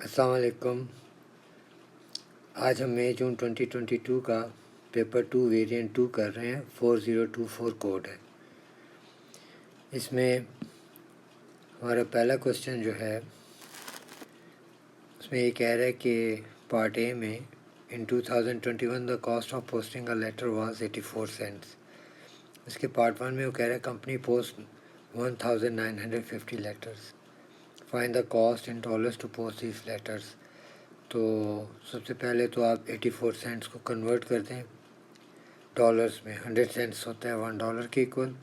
अस्सलाम वालेकुम। आज हम मई जून 2022 का पेपर 2 वेरिएंट 2 कर रहे हैं। 4024 कोड है। इसमें हमारा पहला क्वेश्चन जो है उसमें ये कह रहा है कि पार्ट ए में in 2021 the cost of posting a letter was 84 cents. इसके पार्ट 1 में वो कह रहा है company post 1950 letters, find the cost in dollars to post this letters. तो सबसे पहले तो आप 84 सेंट्स को कन्वर्ट कर दें डॉलर्स में। 100 सेंट्स होता है $1 के इक्वल,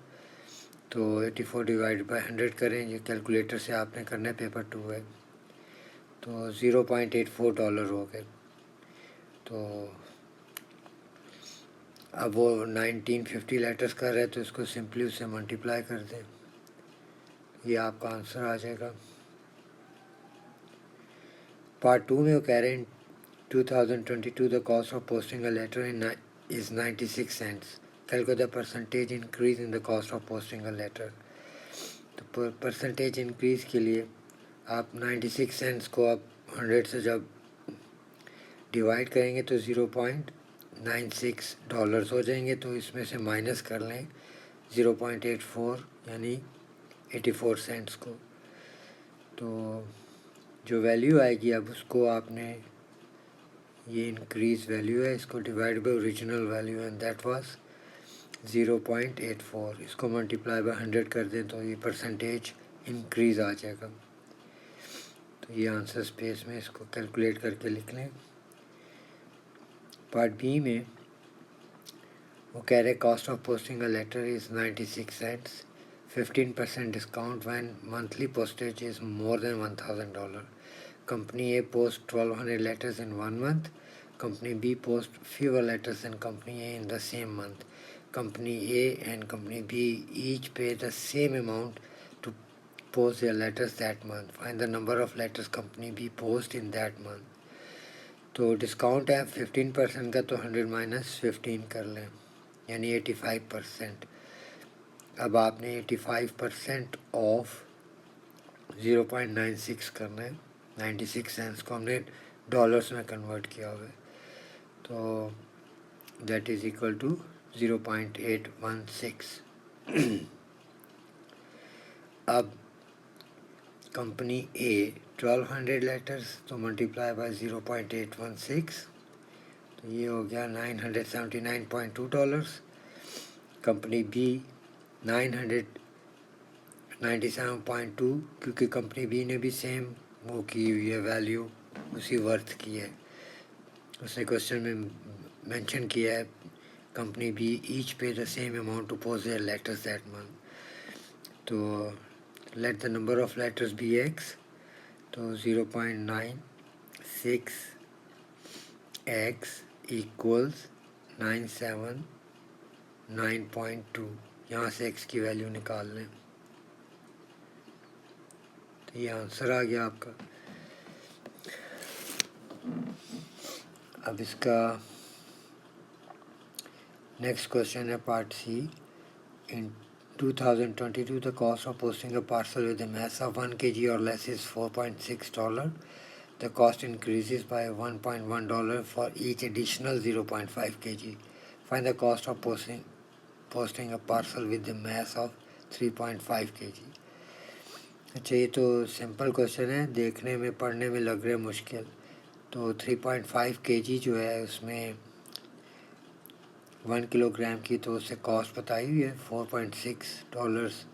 तो 84 डिवाइड बाय 100 करें। ये कैलकुलेटर से आपने करना है, पेपर 2 है। तो $0.84 हो गए। तो अब वो 1950 लेटर्स कर रहे हैं, तो इसको सिंपली उससे मल्टीप्लाई कर दें, ये आपका आंसर आ जाएगा। पार्ट 2 में वो कह रहे हैं 2022 the cost of posting a letter is 96 cents. Calculate the percentage increase in the cost of posting a letter. तो परसेंटेज इंक्रीज़ के लिए आप 96 सेंट्स को आप 100 से जब डिवाइड करेंगे तो $0.96 हो जाएंगे। तो इसमें से माइनस कर लें 0.84 यानी 84 सेंट्स को। तो जो वैल्यू आएगी अब उसको आपने, ये इंक्रीज वैल्यू है, इसको divide by original value and that was 0.84। इसको मल्टीप्लाई बाय 100 कर दें तो ये परसेंटेज इंक्रीज़ आ जाएगा। तो ये आंसर स्पेस में इसको कैलकुलेट करके लिख लें। पार्ट बी में वो कह रहे cost of posting a letter is 96 cents, 15% discount when monthly postage is more than $1000। Company A post 1200 letters in 1 month. Company B post fewer letters than Company A in the same month. Company A and Company B each pay the same amount to post their letters that month. Find the number of letters Company B post in that month. तो discount है 15% का, तो 100 minus 15 कर लें यानी 85%। अब आपने 85% of 0.96 करना है। 96 सेंट्स को हमने डॉलर्स में कन्वर्ट किया हुआ है, तो दैट इज़ इक्वल टू 0.816। अब कंपनी ए 1200 लेटर्स, तो मल्टीप्लाई बाय 0.816, तो ये हो गया $979.2। कंपनी बी 997.2, क्योंकि कंपनी बी ने भी सेम वो की हुई है, वैल्यू उसी वर्थ की है। उसने क्वेश्चन में मेंशन किया है company be each pay the same amount to post their letters that month. तो let the number of letters be X, तो 0.96 एक्स इक्वल्स 979.2। यहाँ से एक्स की वैल्यू निकाल लें, तो ये आंसर आ गया आपका। अब इसका नेक्स्ट क्वेश्चन है part C. In 2022 the cost of posting a parcel with a mass of 1 kg or less is $4.6. The cost increases by $1.1 for each additional 0.5 kg. Find the cost of posting a parcel with a mass of 3.5 kg. अच्छा, ये तो simple question है, देखने में पढ़ने में लग रहा है मुश्किल। तो 3.5 kg जो है उसमें 1 किलोग्राम की, तो उससे कॉस्ट बताई हुई है $4.6।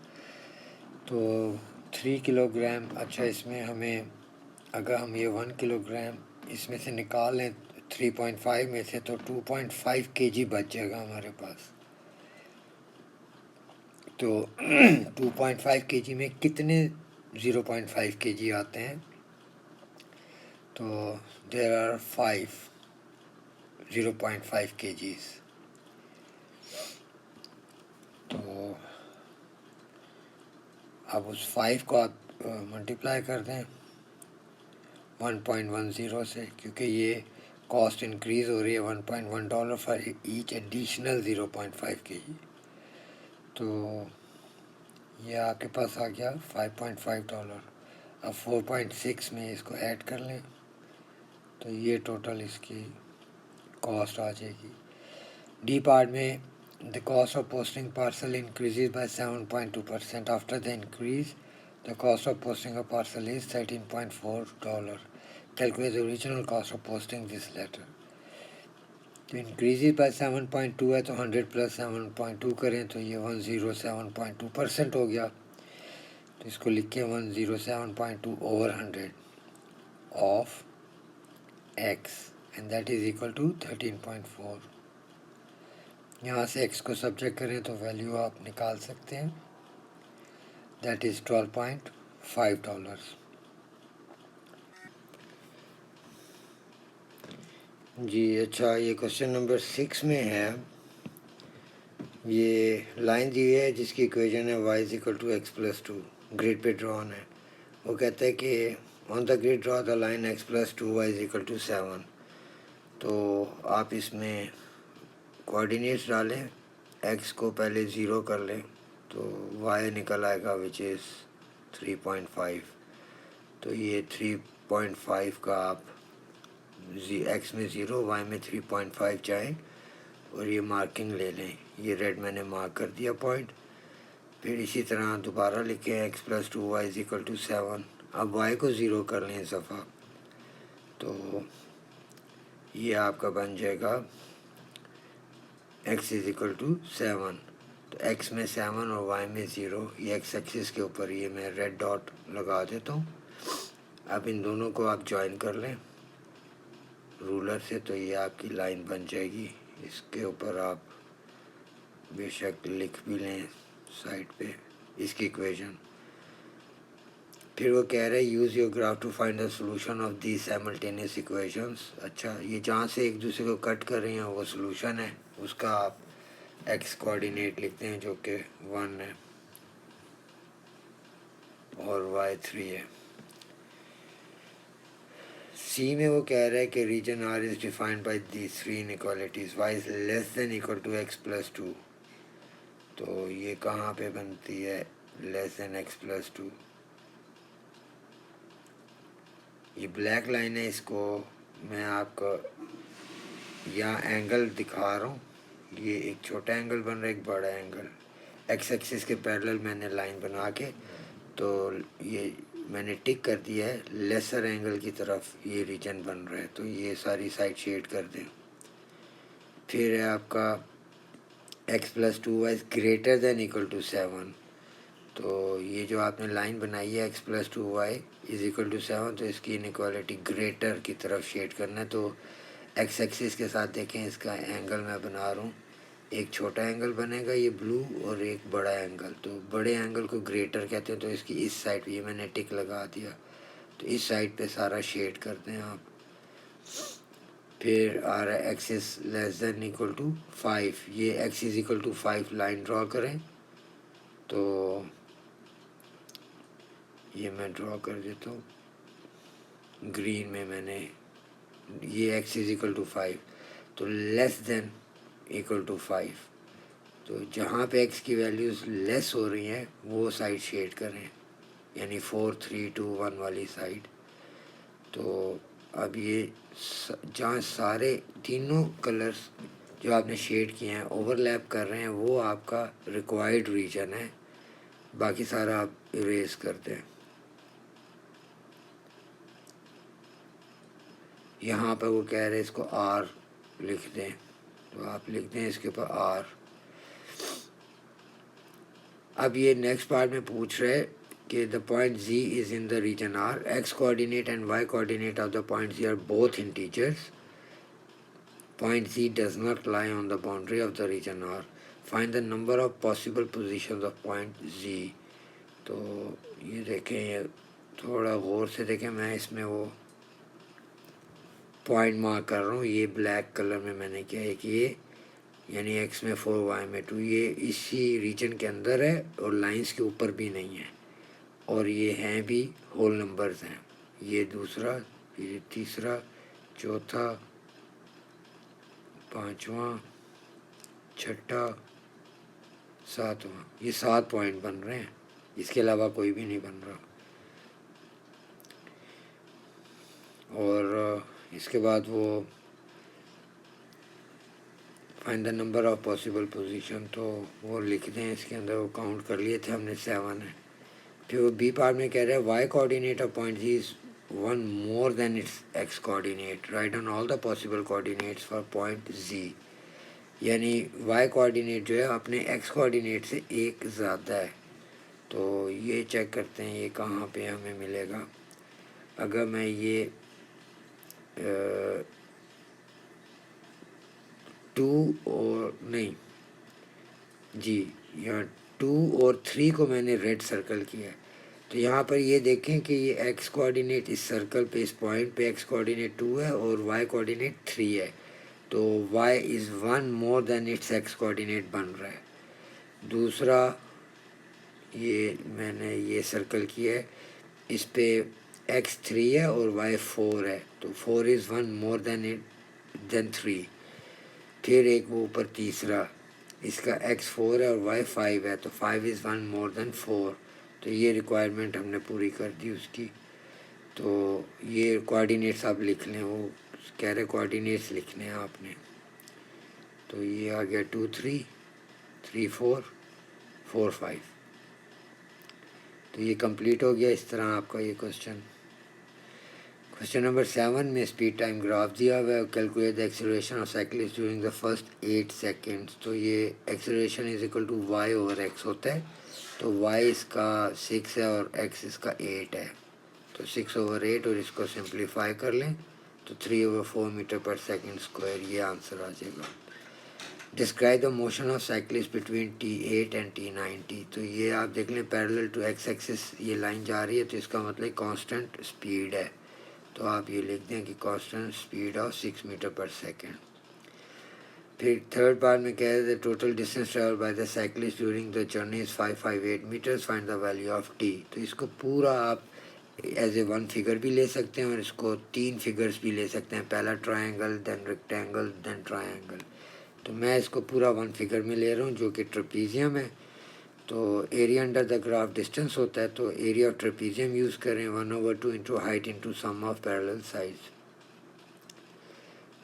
तो 3 किलोग्राम, अच्छा इसमें हमें अगर हम ये 1 किलोग्राम इसमें से निकाल लें 3.5 में से, तो 2.5 kg बच जाएगा हमारे पास। तो 2.5 kg में कितने 0.5 kg आते हैं? तो देयर आर 5 0.5 kgs। तो अब उस 5 को आप मल्टीप्लाई कर दें 1.10 से, क्योंकि ये कॉस्ट इंक्रीज़ हो रही है $1.1 फॉर ईच एडिशनल 0.5 kg। तो ये आपके पास आ गया $5.5। अब 4.6 में इसको ऐड कर लें, तो ये टोटल इसकी कॉस्ट आ जाएगी। डी पार्ट में the cost of posting parcel increases by 7.2%। After the increase the cost of posting a parcel is $13.4। Calculate the original cost of posting this letter. तो इंक्रीजेज बाय 7.2 है तो 100 plus 7.2 करें तो ये 107.2% हो गया। तो इसको लिख के 107.2 over 100 of x and that is equal to 13.4। यहाँ से x को सब्जेक्ट करें तो वैल्यू आप निकाल सकते हैं, दैट इज़ $12.5। जी अच्छा, ये क्वेश्चन नंबर 6 में है। ये लाइन दी है जिसकी इक्वेशन है y is equal to x plus two, grid पे ड्रॉन है। वो कहता है कि on the grid draw the line x plus two y is equal to 7। तो आप इसमें कोऑर्डिनेट्स डालें, x को पहले 0 कर लें तो y निकल आएगा विच इज़ 3.5। तो ये 3.5 का आप x में 0 y में 3.5 जाएँ और ये मार्किंग ले लें। ये रेड मैंने मार्क कर दिया पॉइंट। फिर इसी तरह दोबारा लिखें x plus two y is equal to 7। अब y को 0 कर लें इस दफ़ा, तो ये आपका बन जाएगा x इज इक्वल टू 7। तो x में 7 और y में 0, ये x एक्सिस के ऊपर ये मैं रेड डॉट लगा देता हूँ। अब इन दोनों को आप ज्वाइन कर लें रूलर से, तो ये आपकी लाइन बन जाएगी। इसके ऊपर आप बेशक लिख भी लें साइड पे इसकी इक्वेशन। फिर वो कह रहे हैं use your graph to find the solution of the simultaneous equations. अच्छा, ये जहाँ से एक दूसरे को कट कर रही हैं वो सॉल्यूशन है, उसका आप एक्स कोऑर्डिनेट लिखते हैं जो कि 1 है और y 3 है। सी में वो कह रहा है कि region R is defined by the 3 inequalities, y is less than equal to x plus 2। तो ये कहाँ पे बनती है लेस देन x प्लस 2? ये ब्लैक लाइन है, इसको मैं आपको यहाँ एंगल दिखा रहा हूँ। ये एक छोटा एंगल बन रहा है, एक बड़ा एंगल। एक्स एक्सिस के पैरेलल मैंने लाइन बना के तो ये मैंने टिक कर दिया है, लेसर एंगल की तरफ ये रीजन बन रहा है। तो ये सारी साइड शेड कर दें। फिर है आपका x plus two y greater than equal to 7। तो ये जो आपने लाइन बनाई है x plus two y is equal to 7, तो इसकी इनइक्वालिटी ग्रेटर की तरफ शेड करना है। तो एक्स एक्सिस के साथ देखें, इसका एंगल मैं बना रहा हूँ, एक छोटा एंगल बनेगा ये ब्लू और एक बड़ा एंगल। तो बड़े एंगल को ग्रेटर कहते हैं, तो इसकी इस साइड पे ये मैंने टिक लगा दिया। तो इस साइड पे सारा शेड करते हैं आप। फिर आ रहा है x is less than equal to 5, ये x is equal to 5 line draw करें। तो ये मैं ड्रॉ कर देता हूँ ग्रीन में, मैंने ये एक्स इज इक्वल टू 5, तो लेस देन इक्वल टू 5। तो जहाँ पे x की वैल्यूज़ लेस हो रही हैं वो साइड शेड करें, यानी 4 3 2 1 वाली साइड। तो अब ये जहाँ सारे तीनों कलर्स जो आपने शेड किए हैं ओवरलैप कर रहे हैं वो आपका रिक्वायर्ड रीजन है, बाकी सारा आप इरेज कर दें। यहाँ पर वो कह रहे हैं इसको R लिख दें, तो आप लिख दें इसके ऊपर R। अब ये नेक्स्ट पार्ट में पूछ रहे हैं कि the point Z is in the region R, x coordinate and y coordinate of the point Z are both integers, point Z does not lie on the boundary of the region R, find the number of possible positions of point Z। तो ये देखें, ये थोड़ा गौर से देखें, मैं इसमें वो पॉइंट मार्क कर रहा हूँ, ये ब्लैक कलर में मैंने किया है कि ये यानी x में 4 y में 2 ये इसी रीजन के अंदर है और लाइंस के ऊपर भी नहीं है, और ये हैं भी होल नंबर्स हैं। ये दूसरा, ये तीसरा, चौथा, पांचवा, छठा, सातवां, ये 7 पॉइंट बन रहे हैं, इसके अलावा कोई भी नहीं बन रहा। और इसके बाद वो find the number of possible position, तो वो लिख दें, इसके अंदर वो काउंट कर लिए थे हमने 7 है। फिर वो बी पार्ट में कह रहा है Y coordinate of point G is one more than its X coordinate, right on all the possible coordinates for point G. यानी वाई कोऑर्डिनेट जो है अपने एक्स कोऑर्डिनेट से एक ज़्यादा है। तो ये चेक करते हैं ये कहाँ पे हमें मिलेगा। अगर मैं ये 2 और नहीं जी, यहाँ 2 और 3 को मैंने रेड सर्कल किया है। तो यहाँ पर ये देखें कि ये एक्स कोऑर्डिनेट इस सर्कल पे, इस पॉइंट पे एक्स कोऑर्डिनेट 2 है और वाई कोऑर्डिनेट 3 है। तो y is 1 more than its X coordinate बन रहा है। दूसरा ये मैंने ये सर्कल किया है, इस पे x 3 है और y 4 है, तो 4 इज़ 1 मोर देन 3। फिर एक वो ऊपर तीसरा, इसका x 4 है और y 5 है, तो 5 इज़ 1 मोर देन 4। तो ये रिक्वायरमेंट हमने पूरी कर दी उसकी। तो ये कोऑर्डिनेट्स आप लिख लें, वो कह रहे कोऑर्डिनेट्स लिखने हैं आपने। तो ये आ गया 2 3 3 4 4 5। तो ये कंप्लीट हो गया इस तरह आपका ये क्वेश्चन। क्वेश्चन नंबर 7 में स्पीड टाइम ग्राफ दिया हुआ है, calculate the acceleration of cyclist during the first 8 seconds. तो ये acceleration is equal to y over x होता है। तो वाई इसका 6 है और एक्स इसका 8 है, तो 6 ओवर 8 और इसको सिंप्लीफाई कर लें तो 3 over 4 metre per second square, ये आंसर आ जाएगा। Describe the motion of cyclist between T8 and T90। तो ये आप देख लें पैरेलल टू एक्स एक्सिस ये लाइन जा रही है, तो इसका मतलब कांस्टेंट स्पीड है। तो आप ये लिख दें कि constant speed of 6 metre per second. फिर थर्ड पार्ट में कह रहे थे total distance travel by the cyclist during the journey is 558 metres, find the value of T. तो इसको पूरा आप एज ए 1 फिगर भी ले सकते हैं और इसको 3 फिगर्स भी ले सकते हैं, पहला triangle, then rectangle, then triangle. तो मैं इसको पूरा 1 फिगर में ले रहा हूँ जो कि ट्रेपीजियम है। तो area under the graph distance होता है, तो एरिया ऑफ ट्रेपीजियम यूज़ करें 1/2 into height into sum of parallel sides.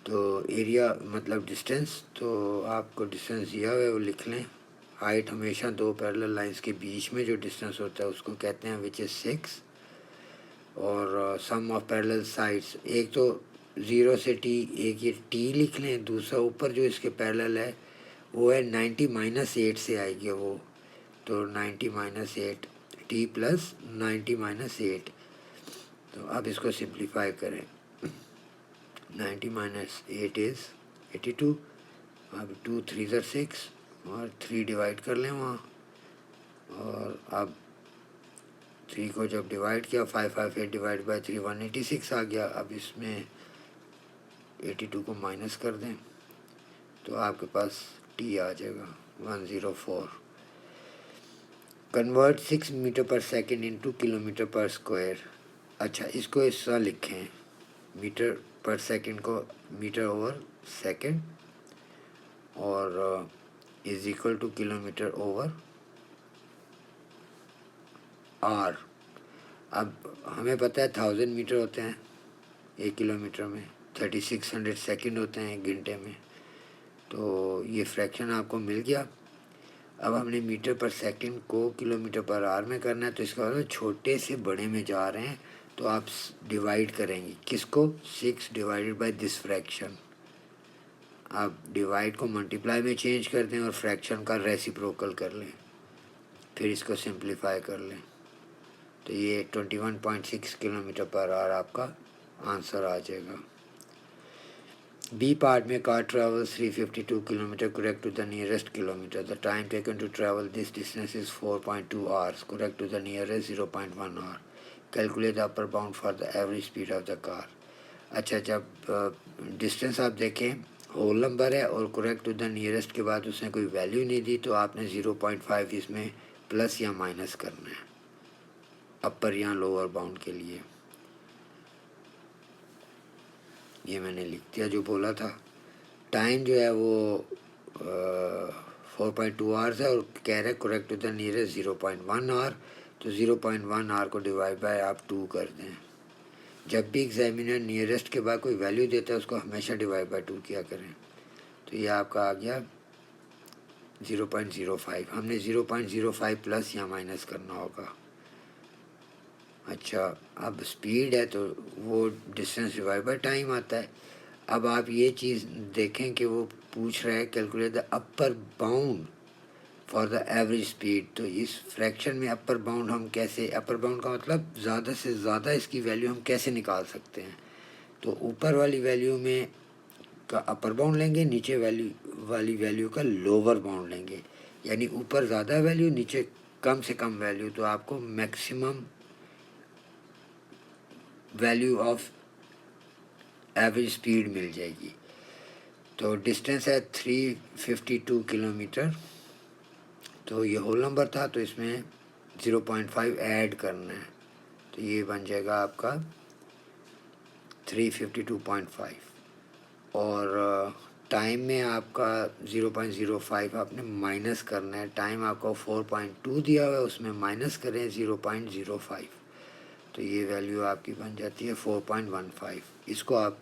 तो एरिया मतलब डिस्टेंस, तो आपको डिस्टेंस दिया हुआ है वो लिख लें। हाइट हमेशा 2 पैरेलल लाइंस के बीच में जो डिस्टेंस होता है उसको कहते हैं विच इज़ 6। और सम ऑफ पैरेलल साइड्स, एक तो 0 से t, एक ये t लिख लें, दूसरा ऊपर जो इसके पैरेलल है वो है 90-8 से आएगी वो, तो 90-8 t प्लस 90-8। तो अब इसको सिंप्लीफाई करें, 90-8 इज़ 82। अब 2 3 ज़र 6 और 3 डिवाइड कर लें वहाँ, और अब 3 को जब डिवाइड किया 558 डिवाइड बाई 3 186 आ गया। अब इसमें 82 को माइनस कर दें तो आपके पास टी आ जाएगा 104। Convert 6 metre per second into kilometre per square. अच्छा, इसको इस तरह लिखें, मीटर पर सेकेंड को मीटर ओवर सेकेंड और is equal to kilometre over hour. अब हमें पता है 1000 मीटर होते हैं 1 किलोमीटर में, 3600 सेकेंड होते हैं 1 घंटे में। तो ये फ्रैक्शन आपको मिल गया। अब हमने मीटर पर सेकंड को किलोमीटर पर आवर में करना है, तो इसका मतलब छोटे से बड़े में जा रहे हैं, तो आप डिवाइड करेंगे किसको, 6 डिवाइडेड बाय दिस फ्रैक्शन। आप डिवाइड को मल्टीप्लाई में चेंज कर दें और फ्रैक्शन का रेसिप्रोकल कर लें, फिर इसको सिंप्लीफाई कर लें, तो ये 21.6 किलोमीटर पर आवर आपका आंसर आ जाएगा। बी पार्ट में car travels 352 kilometre, correct to the nearest kilometer. The time taken to travel this distance is 4.2 hours, correct to the nearest 0.1 hour. Calculate the upper bound for the average speed of the car. अच्छा, जब distance आप देखें whole number है और correct to the nearest के बाद उसने कोई वैल्यू नहीं दी, तो आपने 0.5 इसमें प्लस या माइनस करना है अपर या लोअर बाउंड के लिए। ये मैंने लिख दिया जो बोला था। टाइम जो है वो 4.2 आवर्स है और कह रहे correct to the nearest 0.1 hour, तो 0.1 आवर को डिवाइड बाय आप 2 कर दें, जब भी एग्जामिनर नियरेस्ट के बाद कोई वैल्यू देता है उसको हमेशा डिवाइड बाय 2 किया करें। तो ये आपका आ गया 0.05। हमने 0.05 प्लस या माइनस करना होगा। अच्छा, अब स्पीड है तो वो डिस्टेंस डिवाइड बाय टाइम आता है। अब आप ये चीज़ देखें कि वो पूछ रहा है calculate the upper bound for the average speed. तो इस फ्रैक्शन में अपर बाउंड हम कैसे, अपर बाउंड का मतलब ज़्यादा से ज़्यादा इसकी वैल्यू हम कैसे निकाल सकते हैं। तो ऊपर वाली वैल्यू में का अपर बाउंड लेंगे, नीचे वाली वैल्यू का लोअर बाउंड लेंगे। यानी ऊपर ज़्यादा वैल्यू, नीचे कम से कम वैल्यू, तो आपको maximum value of average speed मिल जाएगी। तो डिस्टेंस है 352 किलोमीटर। तो ये होल नंबर था, तो इसमें 0.5 ऐड करना है, तो ये बन जाएगा आपका 352.5। और टाइम में आपका 0.05 आपने माइनस करना है। टाइम आपको 4.2 दिया हुआ है, उसमें माइनस करें 0.05, तो ये वैल्यू आपकी बन जाती है 4.15। इसको आप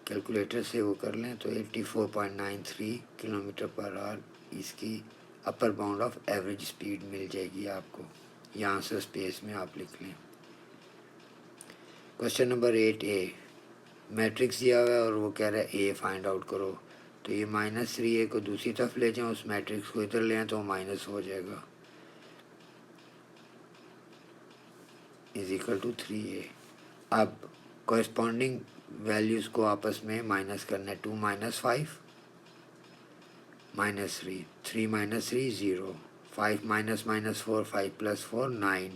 कैलकुलेटर से वो कर लें तो 84.93 किलोमीटर पर आवर इसकी upper bound of average speed मिल जाएगी आपको। यहाँ से स्पेस में आप लिख लें। क्वेश्चन नंबर 8A, मैट्रिक्स दिया हुआ है और वो कह रहा है ए फाइंड आउट करो। तो ये -3A को दूसरी तरफ ले जाएं, उस मैट्रिक्स को इधर ले आएं तो माइनस हो जाएगा, इज इक्वल टू 3A। अब कॉरेस्पॉन्डिंग वैल्यूज़ को आपस में माइनस करना है। 2 - 5 -3, 3 - 3 0, 5 - -4 5 + 4 9,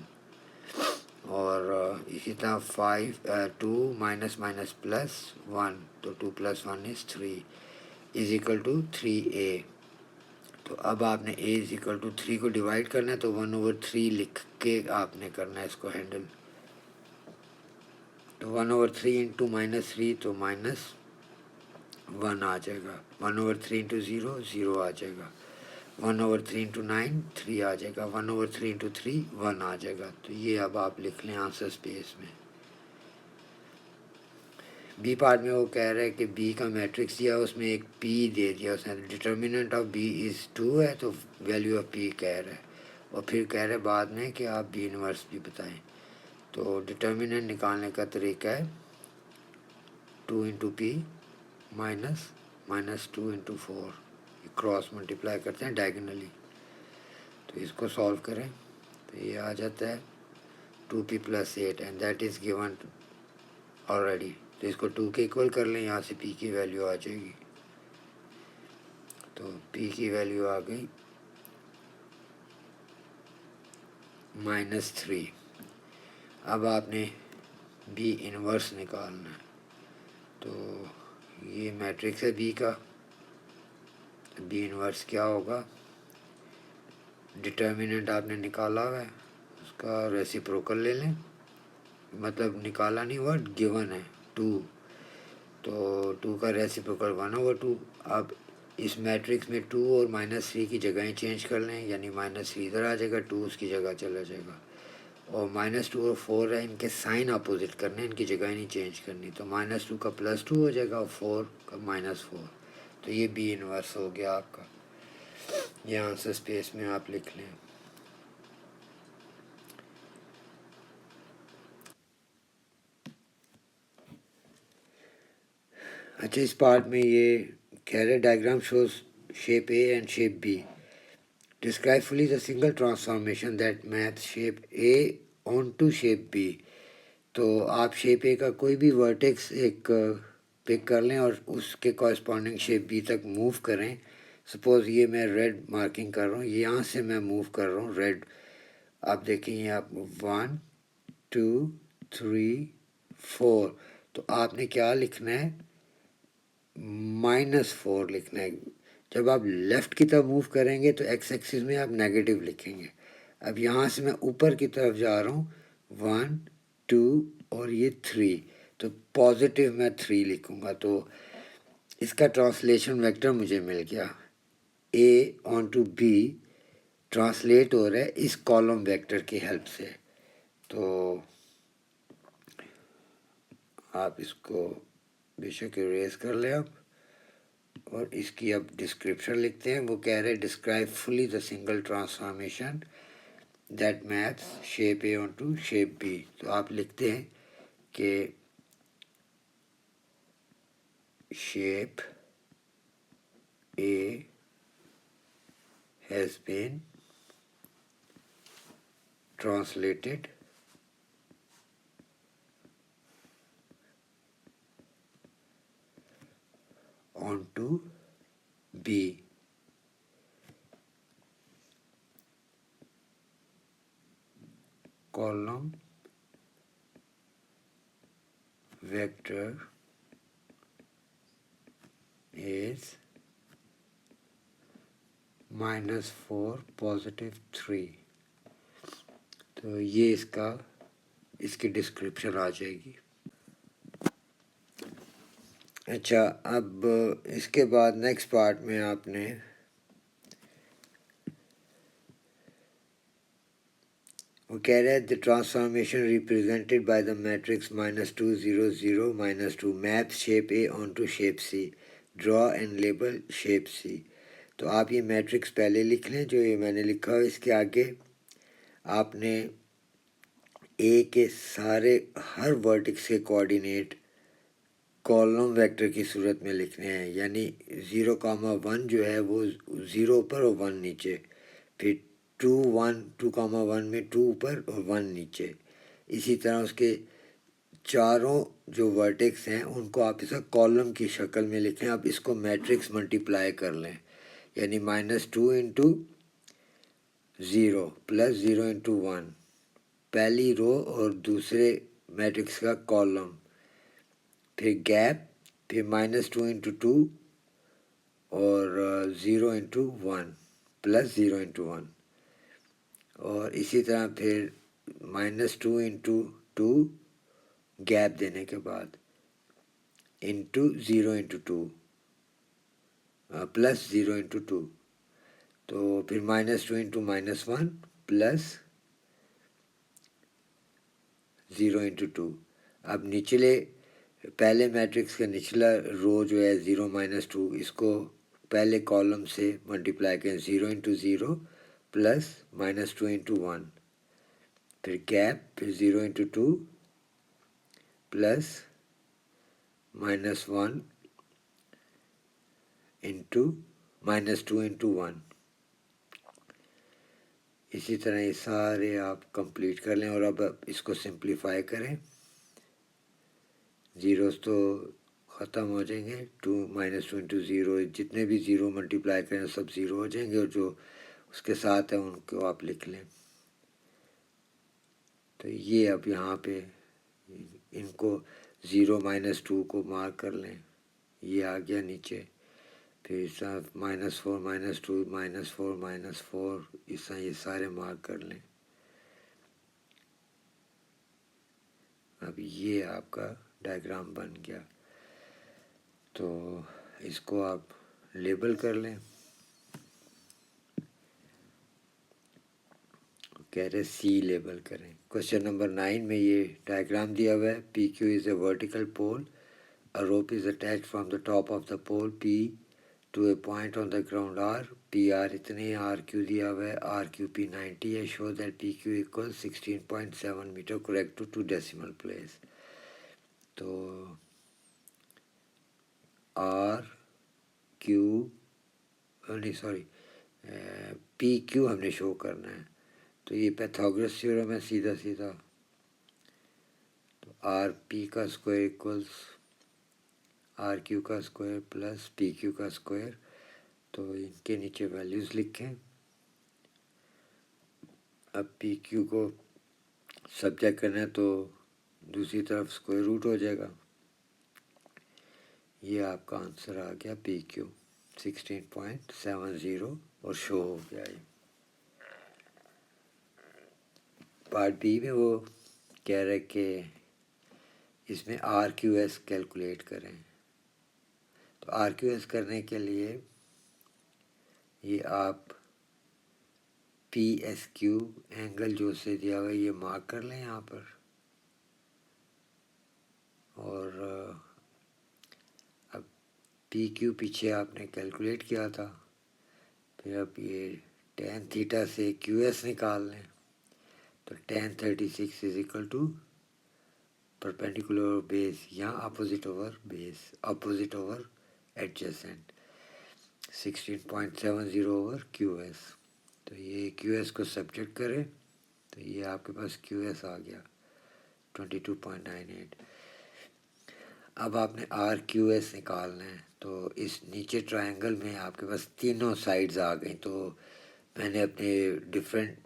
और इसी तरह 2 -+ 1, तो 2 + 1 = 3 इज इक्वल टू 3A। तो अब आपने a इज इक्वल टू 3 को डिवाइड करना है, तो 1/3 लिख के आपने करना है इसको हैंडल। तो 1/3 इंटू -3 तो -1 आ जाएगा। 1/3 इंटू 0 0 आ जाएगा। 1/3 इंटू 9 3 आ जाएगा। 1/3 इंटू 3 1 आ जाएगा। तो ये अब आप लिख लें आंसर स्पेस में। बी पार्ट में वो कह रहा है कि बी का मैट्रिक्स दिया, उसमें एक पी दे दिया उसने। डिटर्मिनेंट ऑफ बी इज़ 2 है, तो वैल्यू ऑफ पी कह रहा है। और फिर कह रहे बाद में कि आप बी इनवर्स भी बताएं। तो डिटर्मिनेंट निकालने का तरीका है 2 into P -2 into 4, cross multiply करते हैं डायगनली। तो इसको सॉल्व करें तो ये आ जाता है 2p + 8 and that is given already. तो इसको 2 के इक्वल कर लें, यहाँ से p की वैल्यू आ जाएगी। तो p की वैल्यू आ गई -3। अब आपने b इनवर्स निकालना है। तो ये मैट्रिक्स है b का, b इनवर्स क्या होगा, डिटर्मिनेंट आपने निकाला हुआ है, उसका रेसिप्रोकल ले लें। मतलब निकाला नहीं हुआ, गिवन है 2, तो 2 का रेसिप्रोकल 1/2। अब इस मैट्रिक्स में 2 और -3 की जगहें चेंज कर लें, यानी -3 इधर आ जाएगा, 2 उसकी जगह चला जाएगा। और -2 और 4 है, इनके साइन अपोजिट करने, इनकी जगह नहीं चेंज करनी। तो -2 का +2 हो जाएगा और 4 का -4। तो ये बी इनवर्स हो गया आपका। ये आंसर स्पेस में आप लिख लें। अच्छा, इस पार्ट में ये कह रहे diagram shows shape A and shape B. Describe fully the single transformation that मैथ shape A on to shape B. तो आप शेप ए का कोई भी वर्टेक्स एक पिक कर लें और उसके कॉरस्पॉन्डिंग शेप बी तक मूव करें। सपोज़ ये मैं रेड मार्किंग कर रहा हूँ, यहाँ से मैं मूव कर रहा हूँ रेड। आप देखेंगे आप 1 2 3 4, तो आपने क्या लिखना है, -4 लिखना है। जब आप लेफ़्ट की तरफ मूव करेंगे तो एक्स एक्सिस में आप नेगेटिव लिखेंगे। अब यहाँ से मैं ऊपर की तरफ जा रहा हूँ, 1 2 और ये 3, तो पॉजिटिव मैं 3 लिखूँगा। तो इसका ट्रांसलेशन वेक्टर मुझे मिल गया, ए ऑन टू बी ट्रांसलेट हो रहा है इस कॉलम वेक्टर की हेल्प से। तो आप इसको बेशक इरेज कर लें आप, और इसकी अब डिस्क्रिप्शन लिखते हैं। वो कह रहे हैं describe fully the single transformation that maps shape A on shape B. तो आप लिखते हैं कि shape A has been translated onto B. Column vector is -4 +3। तो ये इसकी डिस्क्रिप्शन आ जाएगी। अच्छा, अब इसके बाद नेक्स्ट पार्ट में आपने वो कह रहा है the transformation represented by the matrix -2 0 0 -2 map shape A on to shape C, draw and label shape C. तो आप ये मैट्रिक्स पहले लिख लें जो ये मैंने लिखा है। इसके आगे आपने ए के सारे हर वर्टेक्स के कोऑर्डिनेट कॉलम वेक्टर की सूरत में लिखने हैं, यानी 0,1 जो है वो 0 ऊपर और 1 नीचे, फिर 2,1 में 2 ऊपर और 1 नीचे। इसी तरह उसके चारों जो वर्टेक्स हैं उनको आप इसे कॉलम की शक्ल में लिखें। आप इसको मैट्रिक्स मल्टीप्लाई कर लें, यानी -2 इंटू 0 + 0 इंटू 1, पहली रो और दूसरे मैट्रिक्स का कॉलम, फिर गैप, फिर -2 इंटू 2 और 0 इंटू 1 + 0 इंटू 1, और इसी तरह फिर -2 इंटू 2 गैप देने के बाद इंटू 0 इंटू 2 + 0 इंटू 2, तो फिर -2 इंटू -1 + 0 इंटू 2। अब निचले पहले मैट्रिक्स का निचला रो जो है 0 -2, इसको पहले कॉलम से मल्टीप्लाई करें 0 इंटू 0 + -2 इंटू 1, फिर गैप, फिर 0 इंटू 2 + -1 इंटू -2 इंटू 1। इसी तरह ये सारे आप कंप्लीट कर लें, और अब इसको सिंप्लीफाई करें। ज़ीरोस तो ख़त्म हो जाएंगे, -2 इंटू 0, जितने भी ज़ीरो मल्टीप्लाई करें सब ज़ीरो हो जाएंगे, और जो उसके साथ है उनको आप लिख लें। तो ये अब यहाँ पे इनको 0 -2 को मार्क कर लें, ये आ गया नीचे, फिर सब -4 -2 -4 -4, इस तरह ये सारे मार्क कर लें। अब ये आपका डायग्राम बन गया। तो इसको आप लेबल कर लें। कह रहे सी लेबल करें। क्वेश्चन नंबर 9 में ये डायग्राम दिया हुआ है। P Q is a vertical pole, a rope is attached from the top of the pole P to a point on the ground R, P R इतने, R Q दिया हुआ है, R Q P 90 है। Show that P Q equal 16.7 metre, correct to 2 decimal place. तो R Q नहीं sorry P Q हमने show करना है। तो ये पैथागोरस थ्योरम है सीधा सीधा। तो आर पी का स्क्वायर इक्वल्स आर क्यू का स्क्वायर प्लस पी क्यू का स्क्वायर। तो इनके नीचे वैल्यूज़ लिखें। अब पी क्यू को सब्जेक्ट करना है तो दूसरी तरफ स्क्वायर रूट हो जाएगा। ये आपका आंसर आ गया पी क्यू 16.70, और शो हो गया ये। पार्ट बी में वो कह रहे कि इसमें आर क्यू एस कैलकुलेट करें। तो आर क्यू एस करने के लिए ये आप पी एस क्यू एंगल जो से दिया हुआ है ये मार्क कर लें यहाँ पर। और अब पी क्यू पीछे आपने कैलकुलेट किया था, फिर अब ये tan थीटा से क्यू एस निकाल लें, तो tan 36 is equal to perpendicular base या opposite over base, opposite over adjacent, 16.70 over Q S. तो ये क्यू एस को सब्जेक्ट करें तो ये आपके पास क्यू एस आ गया 22.98। अब आपने आर क्यू एस निकालना है, तो इस नीचे ट्रायंगल में आपके पास तीनों साइड्स आ गई। तो मैंने अपने डिफरेंट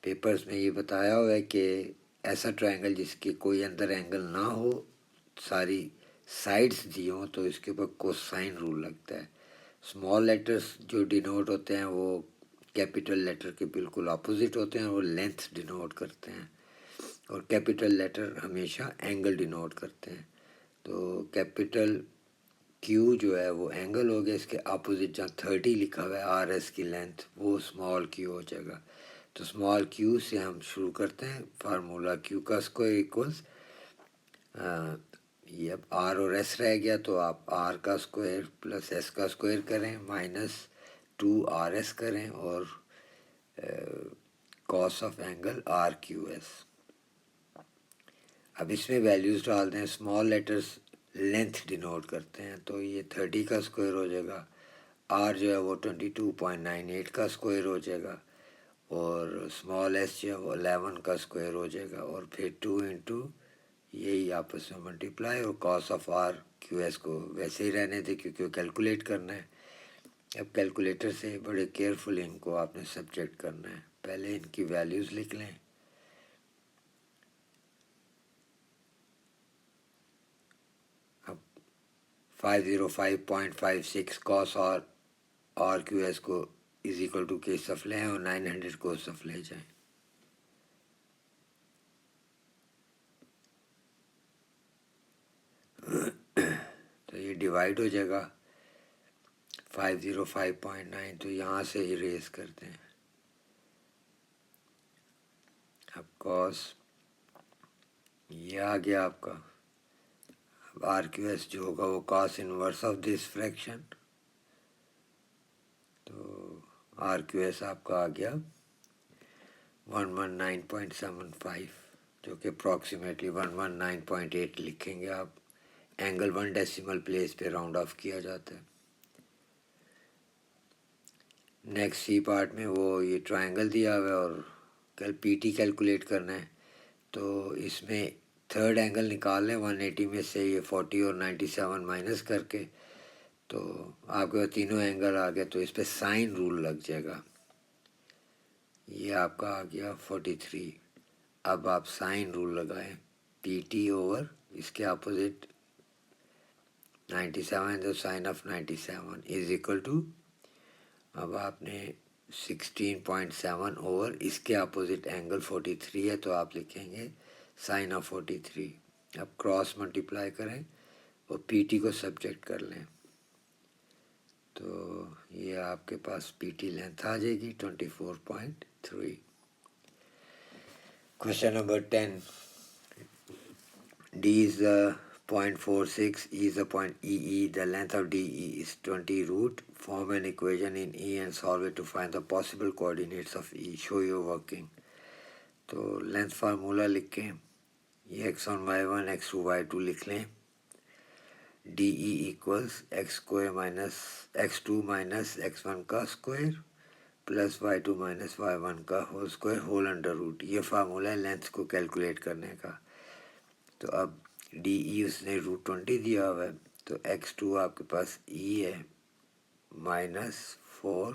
पेपर्स में ये बताया हुआ है कि ऐसा ट्रायंगल जिसके कोई अंदर एंगल ना हो, सारी साइड्स दी हों, तो इसके ऊपर कोसाइन रूल लगता है। स्मॉल लेटर्स जो डिनोट होते हैं वो कैपिटल लेटर के बिल्कुल अपोजिट होते हैं, वो लेंथ डिनोट करते हैं, और कैपिटल लेटर हमेशा एंगल डिनोट करते हैं। तो कैपिटल क्यू जो है वो एंगल हो गया, इसके अपोजिट जहाँ 30 लिखा हुआ है आर एस की लेंथ, वो स्मॉल क्यू हो जाएगा। तो स्मॉल क्यू से हम शुरू करते हैं, फार्मूला क्यू का स्क्वायर इक्वल्स, ये अब आर और एस रह गया, तो आप आर का स्क्वायर प्लस एस का स्क्वायर करें माइनस 2 RS करें, और cos of angle R Q S. अब इसमें वैल्यूज़ डाल दें, स्मॉल लेटर्स लेंथ डिनोट करते हैं, तो ये 30 का स्क्वायर हो जाएगा, आर जो है वो 22.98 का स्क्वायर हो जाएगा, और स्मॉल एस जो है वो 11 का स्क्वायर हो जाएगा, और फिर 2 इंटू यही आपस में मल्टीप्लाई, और cos of R Q S को वैसे ही रहने थे क्योंकि कैलकुलेट करना है। अब कैलकुलेटर से बड़े केयरफुल इनको आपने सब्जेक्ट करना है, पहले इनकी वैल्यूज़ लिख लें। अब 505.56 कॉस और आर क्यू एस को इज इक्वल टू के सफ लें, और 900 को सफ ले जाएं। तो ये डिवाइड हो जाएगा 505.9, तो यहाँ से इरेज करते हैं। अब कॉस ये आ गया आपका, अब आर क्यू एस जो होगा वो cos inverse of this fraction, तो आर क्यू एस आपका आ गया 119.75, जो कि अप्रॉक्सीमेटली 119.8 लिखेंगे आप। एंगल 1 डेसिमल प्लेस पे राउंड ऑफ किया जाता है। नेक्स्ट सी पार्ट में वो ये ट्रायंगल दिया हुआ है और कल पीटी कैलकुलेट करना है, तो इसमें थर्ड एंगल निकाल लें 180 में से, ये 40 और 97 माइनस करके, तो आपके तीनों एंगल आ गए, तो इस पर साइन रूल लग जाएगा। ये आपका आ गया 43। अब आप साइन रूल लगाएं, पी टी ओवर इसके अपोजिट 97, तो sine of 97 is equal to, अब आपने 16.7 ओवर इसके अपोजिट एंगल 43 है, तो आप लिखेंगे साइन ऑफ 43। अब क्रॉस मल्टीप्लाई करें और पी टी को सब्जेक्ट कर लें, तो ये आपके पास पी टी लेंथ आ जाएगी 24.3। Question number 10. D is 0.46, E is a point EE, the length of DE is 20 root. Form an equation in E and solve it to find the possible coordinates of E. Show your working. तो length formula लिख के ये x1 y1 x2 y2 लिख लें। D E equals X square minus x2 minus x1 का square plus y2 minus y1 का whole square whole under root. ये formula है लेंथ को कैलकुलेट करने का। तो अब डी ई उसने √20 दिया हुआ है, तो x2 आपके पास e है -4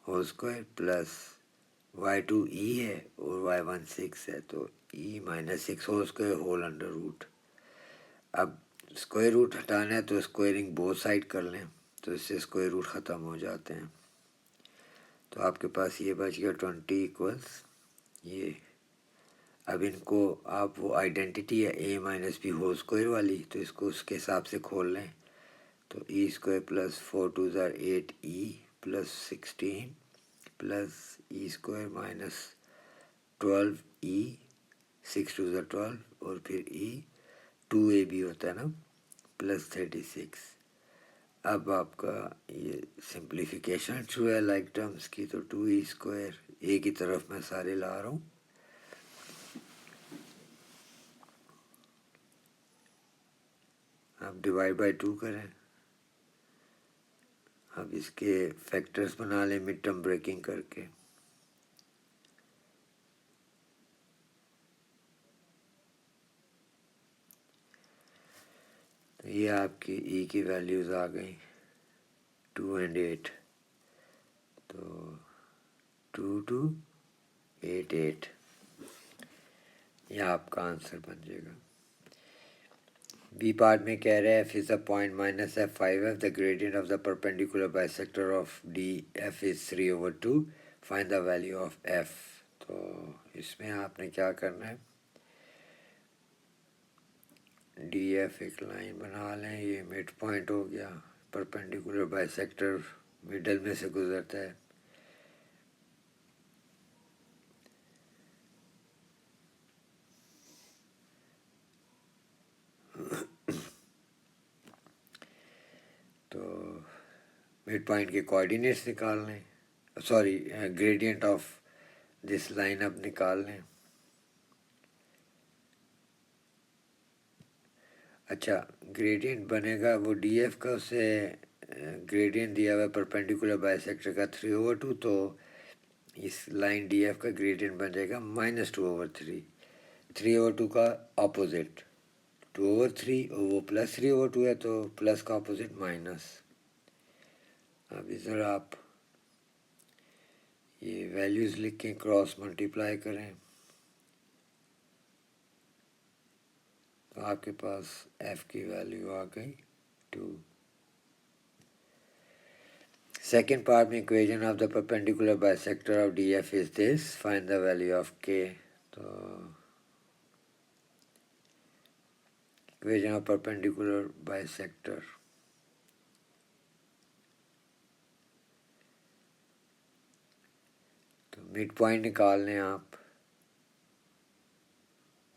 whole square plus y2 e है और y1 6 है, तो e -6 whole square whole under root. अब स्क्वायर रूट हटाना है तो स्क्वायरिंग बोथ साइड कर लें, तो इससे स्क्वायर रूट ख़त्म हो जाते हैं। तो आपके पास ये बच गया 20 इक्वल्स ये। अब इनको आप वो आइडेंटिटी है a minus B whole square वाली, तो इसको उसके हिसाब से खोल लें, तो ई स्क्वायर प्लस 4 2 ज़ार 8 E plus 16 plus E square minus 12 E 6 two ज़ 12 और फिर ई 2ab होता है ना प्लस 36। अब आपका ये सिंप्लीफिकेशन शुरू है लाइक टर्म्स की, तो 2e² ए की तरफ मैं सारे ला रहा हूँ। अब डिवाइड बाय 2 करें। अब इसके फैक्टर्स बना लें मिड टर्म ब्रेकिंग करके। तो ये आपकी ई की वैल्यूज़ आ गई 2 और 8, तो 2 2 8 8, यह आपका आंसर बन जाएगा। बी पार्ट में कह रहे हैं F is a point minus F 5f, the gradient of the perpendicular bisector of D F is 3/2, find the value of F. तो इसमें आपने क्या करना है, डी एफ एक लाइन बना लें, ये मिड पॉइंट हो गया, परपेंडिकुलर बाइसेक्टर मिडल में से गुजरता है। तो मिड पॉइंट के कोऑर्डिनेट्स निकाल लें, sorry gradient of this line अब निकाल लें। अच्छा, ग्रेडियंट बनेगा वो डी एफ का, उससे ग्रेडियंट दिया हुआ परपेंडिकुलर बाइसेक्टर का 3/2, तो इस लाइन डी एफ का ग्रेडियंट बन जाएगा -2/3। 3/2 का ऑपोजिट 2/3 और वो +3/2 है, तो प्लस का ऑपोजिट माइनस। अब इधर आप ये वैल्यूज़ लिख के क्रॉस मल्टीप्लाई करें, तो आपके पास f की वैल्यू आ गई 2। सेकेंड पार्ट में equation of the perpendicular bisector of D F is this, find the value of k। तो इक्वेशन ऑफ परपेंडिकुलर बाइसेक्टर, तो मिड पॉइंट निकाल लें आप,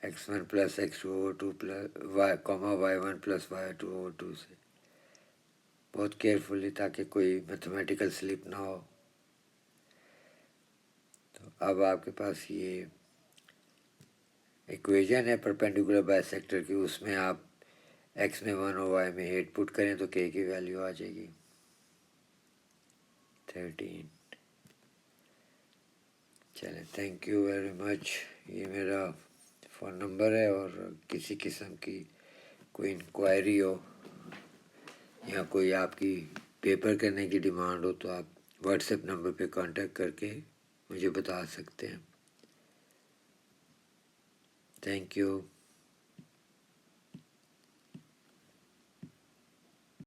x1 plus x2/2 plus y comma y1 plus y2/2 से, बहुत carefully ताकि कोई mathematical slip ना हो। तो अब आपके पास ये इक्वेशन है परपेंडिकुलर बाइसेक्टर की, उसमें आप x में 1 और y में 8 पुट करें तो k की वैल्यू आ जाएगी 13। चलें, थैंक यू वेरी मच। ये मेरा फ़ोन नंबर है, और किसी किस्म की कोई इंक्वायरी हो या कोई आपकी पेपर करने की डिमांड हो तो आप व्हाट्सएप नंबर पे कांटेक्ट करके मुझे बता सकते हैं। Thank you.